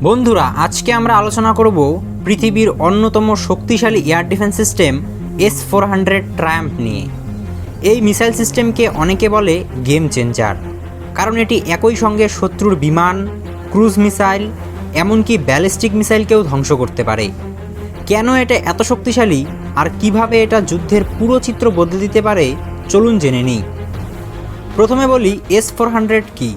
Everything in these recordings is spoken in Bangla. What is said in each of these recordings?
বন্ধুরা, আজকে আমরা আলোচনা করব পৃথিবীর অন্যতম শক্তিশালী air defence system S-400 Triumf নিয়ে। এই মিসাইল সিস্টেমকে অনেকে বলে গেম চেঞ্জার, কারণ এটি একই সঙ্গে শত্রুর বিমান, ক্রুজ মিসাইল, এমনকি ব্যালিস্টিক মিসাইলকেও ধ্বংস করতে পারে। কেন এটা এত শক্তিশালী আর কিভাবে এটা যুদ্ধের পুরো চিত্র বদলে দিতে পারে, চলুন জেনে নিই। প্রথমে বলি S-400 কি।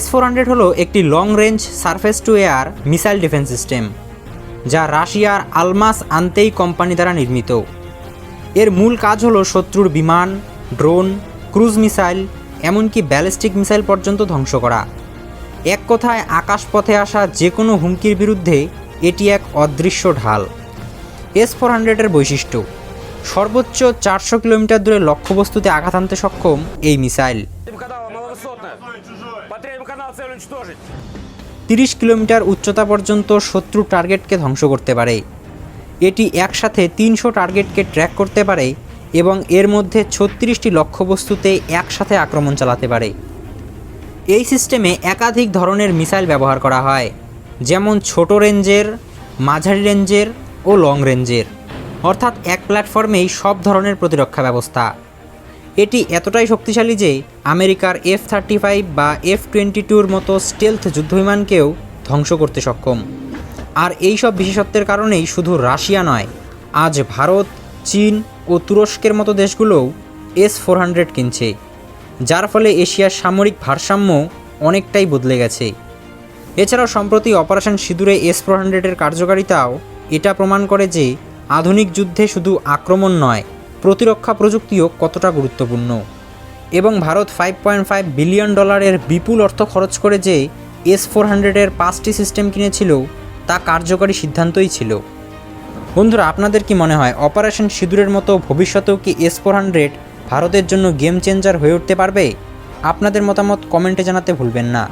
S-400 হলো একটি long range surface two air missile defence system, যা রাশিয়ার আলমাস আন্তেই কোম্পানি দ্বারা নির্মিত। এর মূল কাজ হলো শত্রুর বিমান, ড্রোন, ক্রুজ মিসাইল, এমনকি ব্যালিস্টিক মিসাইল পর্যন্ত ধ্বংস করা। এক কথায় আকাশপথে আসা যে কোনো হুমকির বিরুদ্ধে এটি এক অদৃশ্য ঢাল। S-400-এর বৈশিষ্ট্য: সর্বোচ্চ 400 কিলোমিটার দূরে লক্ষ্যবস্তুতে আঘাত আনতে সক্ষম এই মিসাইল। 30 কিলোমিটার উচ্চতা পর্যন্ত শত্রু টার্গেটকে ধ্বংস করতে পারে। এটি একসাথে 300 টার্গেটকে ট্র্যাক করতে পারে এবং এর মধ্যে 36টি লক্ষ্যবস্তুতে একসাথে আক্রমণ চালাতে পারে। এই সিস্টেমে একাধিক ধরনের মিসাইল ব্যবহার করা হয়, যেমন ছোট রেঞ্জের, মাঝারি রেঞ্জের ও লং রেঞ্জের, অর্থাৎ এক প্ল্যাটফর্মেই সব ধরনের প্রতিরক্ষা ব্যবস্থা। এটি এতটাই শক্তিশালী যে আমেরিকার F-35 বা F-22-র মতো স্টেলথ যুদ্ধবিমানকেও ধ্বংস করতে সক্ষম। আর এই সব বিশেষত্বের কারণেই শুধু রাশিয়া নয়, আজ ভারত, চীন ও তুরস্কের মতো দেশগুলোও S-400 কিনছে, যার ফলে এশিয়ার সামরিক ভারসাম্য অনেকটাই বদলে গেছে। এছাড়াও সম্প্রতি অপারেশন সিঁদুরে S-400-এর কার্যকারিতাও এটা প্রমাণ করে যে আধুনিক যুদ্ধে শুধু আক্রমণ নয়, প্রতিরক্ষা প্রযুক্তিও কতটা গুরুত্বপূর্ণ। এবং ভারত $5.5 বিলিয়ন বিপুল অর্থ খরচ করে যে S-400-এর 5টি সিস্টেম কিনেছিল, তা কার্যকরী সিদ্ধান্তই ছিল। বন্ধুরা, আপনাদের কি মনে হয় অপারেশন সিঁদুরের মতো ভবিষ্যতেও কি S-400 ভারতের জন্য গেম চেঞ্জার হয়ে উঠতে পারবে? আপনাদের মতামত কমেন্টে জানাতে ভুলবেন না।